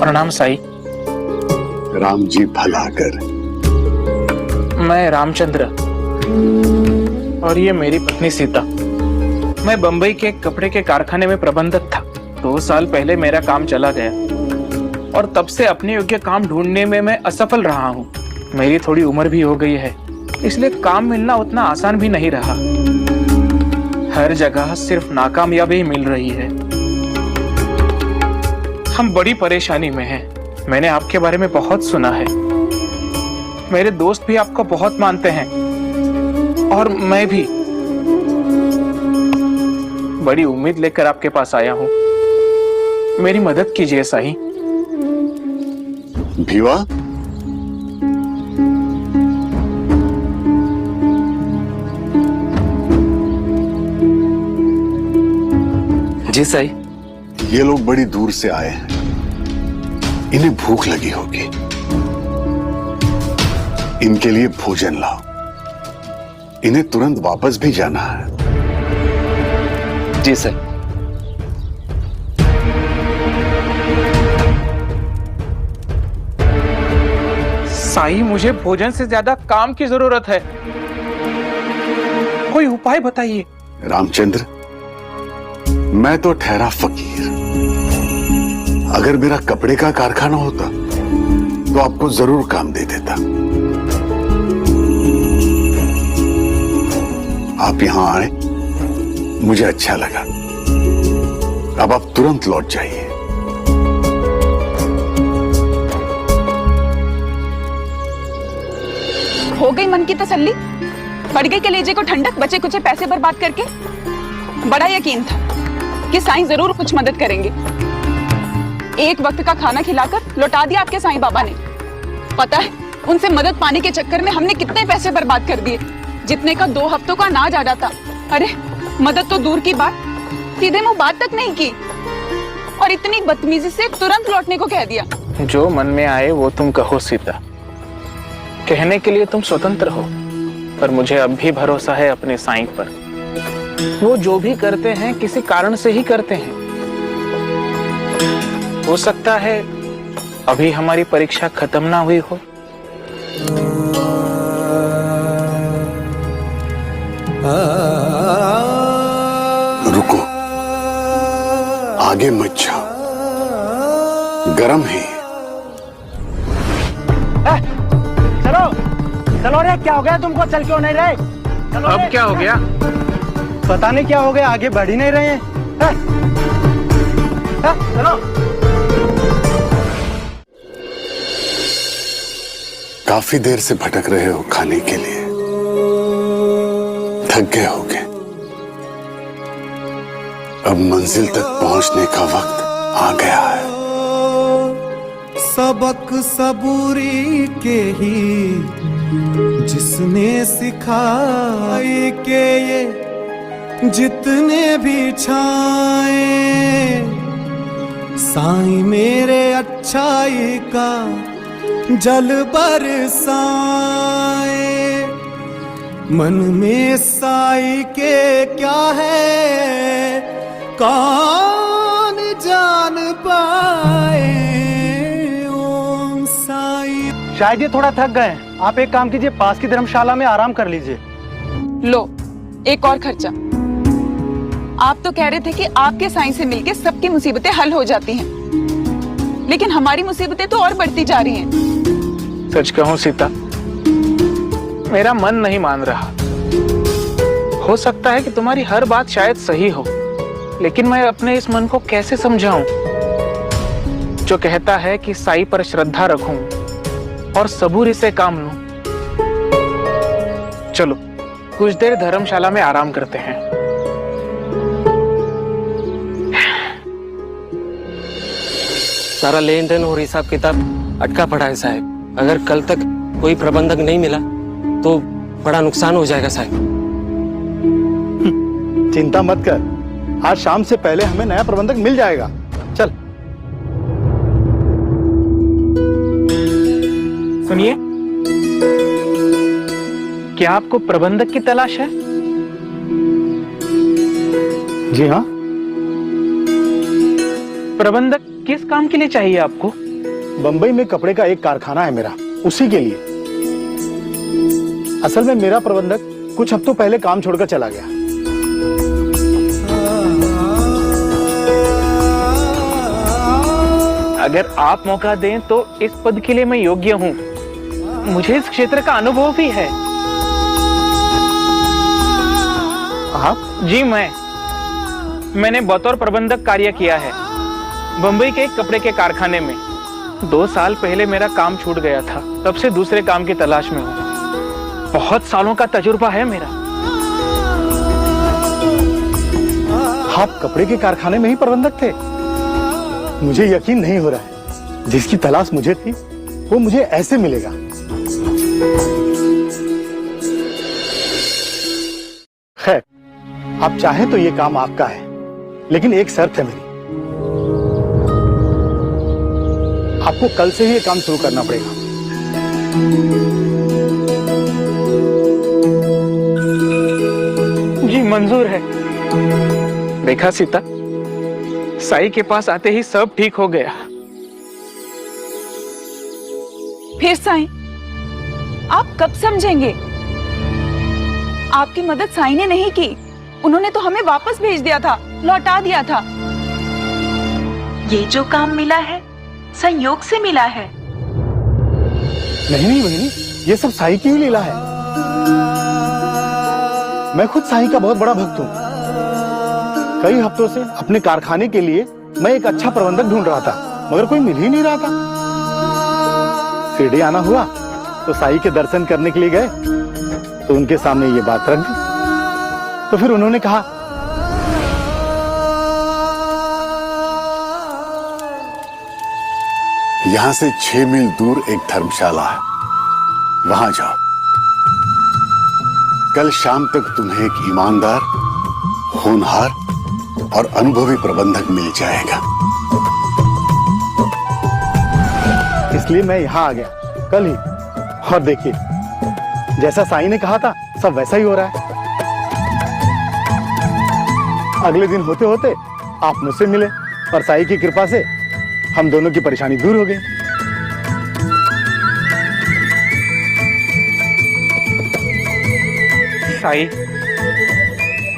प्रणाम साई। राम जी भला कर। मैं रामचंद्र और ये मेरी पत्नी सीता। मैं बंबई के कपड़े के कारखाने में प्रबंधक था। 2 साल पहले मेरा काम चला गया और तब से अपने योग्य काम ढूंढने में मैं असफल रहा हूँ। मेरी थोड़ी उम्र भी हो गई है, इसलिए काम मिलना उतना आसान भी नहीं रहा। हर जगह सिर्फ नाकामयाबी मिल रही है। हम बड़ी परेशानी में हैं। मैंने आपके बारे में बहुत सुना है। मेरे दोस्त भी आपको बहुत मानते हैं और मैं भी। बड़ी उम्मीद लेकर आपके पास आया हूं। मेरी मदद कीजिए साईं। भीवा, जी साईं। ये लोग बड़ी दूर से आए हैं, इन्हें भूख लगी होगी। इनके लिए भोजन लाओ। इन्हें तुरंत वापस भी जाना है। जी सर। साईं, मुझे भोजन से ज्यादा काम की जरूरत है। कोई उपाय बताइए। रामचंद्र, मैं तो ठहरा फकीर। अगर मेरा कपड़े का कारखाना होता तो आपको जरूर काम दे देता। आप यहां आए, मुझे अच्छा लगा। अब आप तुरंत लौट जाइए। हो गई मन की तसल्ली? पड़ गई कलेजे को ठंडक बचे कुचे पैसे बर्बाद करके? बड़ा यकीन था कि साईं जरूर कुछ मदद करेंगे। एक वक्त का खाना खिलाकर लौटा दिया आपके साईं बाबा ने। पता है उनसे मदद पाने के चक्कर में हमने कितने पैसे बर्बाद कर दिए, जितने का 2 हफ्तों का अनाज आ जाता। अरे मदद तो दूर की बात, सीधे मुंह बात तक नहीं की और इतनी बदतमीजी से तुरंत लौटने को कह दिया। जो मन में आए वो तुम कहो सीता। कहने के लिए तुम स्वतंत्र हो, पर मुझे अब भी भरोसा है अपने साईं पर। वो जो भी करते हैं किसी कारण से ही करते हैं। हो सकता है अभी हमारी परीक्षा खत्म ना हुई हो। रुको, आगे मत जाओ, गरम है। चलो चलो रे, क्या हो गया तुमको? चल क्यों नहीं रहे? चलो अब क्या हो गया? पता नहीं क्या हो गया, आगे बढ़ ही नहीं रहे हैं। चलो। काफी देर से भटक रहे हो खाने के लिए, थक गए होगे। अब मंजिल तक पहुंचने का वक्त आ गया है। सबक सबूरी के ही जिसने सिखाए के ये जितने भी छाए, साईं मेरे अच्छाई का जल बरसाए। मन में साईं के क्या है कौन जान पाए। ओम साईं। शायद ये थोड़ा थक गए हैं। आप एक काम कीजिए, पास की धर्मशाला में आराम कर लीजिए। लो, एक और खर्चा। आप तो कह रहे थे कि आपके साईं से मिलके सबकी मुसीबतें हल हो जाती हैं, लेकिन हमारी मुसीबतें तो और बढ़ती जा रही हैं। सच कहूं सीता, मेरा मन नहीं मान रहा। हो सकता है कि तुम्हारी हर बात शायद सही हो, लेकिन मैं अपने इस मन को कैसे समझाऊं जो कहता है कि साईं पर श्रद्धा रखूं और सबूरी से काम लूं। चलो कुछ देर धर्मशाला में आराम करते हैं। सारा लेन देन और हिसाब किताब अटका पड़ा है साहब। अगर कल तक कोई प्रबंधक नहीं मिला तो बड़ा नुकसान हो जाएगा साहब। चिंता मत कर, आज शाम से पहले हमें नया प्रबंधक मिल जाएगा। चल। सुनिए, क्या आपको प्रबंधक की तलाश है? जी हाँ। प्रबंधक किस काम के लिए चाहिए आपको? बंबई में कपड़े का एक कारखाना है मेरा, उसी के लिए। असल में मेरा प्रबंधक कुछ हफ्तों पहले काम छोड़कर चला गया। अगर आप मौका दें तो इस पद के लिए मैं योग्य हूँ। मुझे इस क्षेत्र का अनुभव भी है। आप? जी मैंने बतौर प्रबंधक कार्य किया है बंबई के एक कपड़े के कारखाने में। 2 साल पहले मेरा काम छूट गया था, तब से दूसरे काम की तलाश में हूँ। बहुत सालों का तजुर्बा है मेरा। आप कपड़े के कारखाने में ही प्रबंधक थे? मुझे यकीन नहीं हो रहा है। जिसकी तलाश मुझे थी वो मुझे ऐसे मिलेगा। खैर, आप चाहें तो ये काम आपका है, लेकिन एक शर्त है मेरी। आपको कल से ही ये काम शुरू करना पड़ेगा। जी मंजूर है। देखा सीता, साई के पास आते ही सब ठीक हो गया। फिर साईं, आप कब समझेंगे? आपकी मदद साईं ने नहीं की, उन्होंने तो हमें वापस भेज दिया था, लौटा दिया था। ये जो काम मिला है संयोग से मिला है। नहीं बहिनी, ये सब साई की ही लीला है। मैं खुद साई का बहुत बड़ा भक्त हूँ। कई हफ्तों से अपने कारखाने के लिए मैं एक अच्छा प्रबंधक ढूंढ रहा था, मगर कोई मिल ही नहीं रहा था। शिरडी आना हुआ तो साई के दर्शन करने के लिए गए, तो उनके सामने ये बात रख दी। तो फिर उन्होंने कहा, यहां से 6 मील दूर एक धर्मशाला है, वहां जाओ। कल शाम तक तुम्हें एक ईमानदार, होनहार और अनुभवी प्रबंधक मिल जाएगा। इसलिए मैं यहाँ आ गया कल ही। और देखिए, जैसा साई ने कहा था सब वैसा ही हो रहा है। अगले दिन होते होते आप मुझसे मिले और साई की कृपा से हम दोनों की परेशानी दूर हो गई। साई,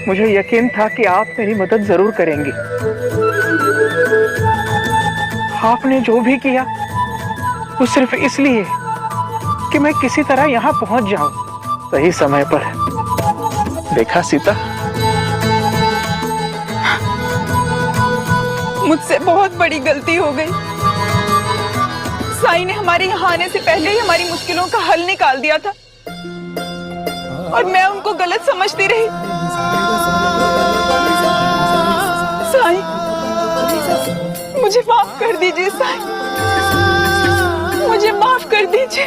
मुझे यकीन था कि आप मेरी मदद जरूर करेंगे। आपने जो भी किया वो सिर्फ इसलिए कि मैं किसी तरह यहाँ पहुंच जाऊं सही समय पर। देखा सीता, मुझसे बहुत बड़ी गलती हो गई। साईं ने हमारे यहाँ आने से पहले ही हमारी मुश्किलों का हल निकाल दिया था और मैं उनको गलत समझती रही। साईं, मुझे माफ कर दीजिए साईं, मुझे माफ कर दीजिए।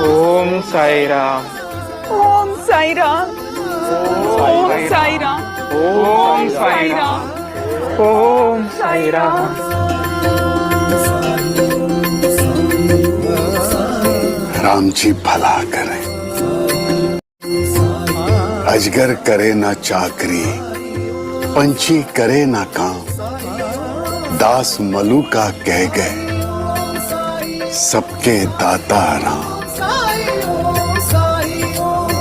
ओम साई राम, ओम साई राम, ओम साई राम, ओम साई राम, ओम साई राम। राम जी भला करे। अजगर करे ना चाकरी, पंछी करे ना काम, दास मलू का कह गए सबके दाता राम।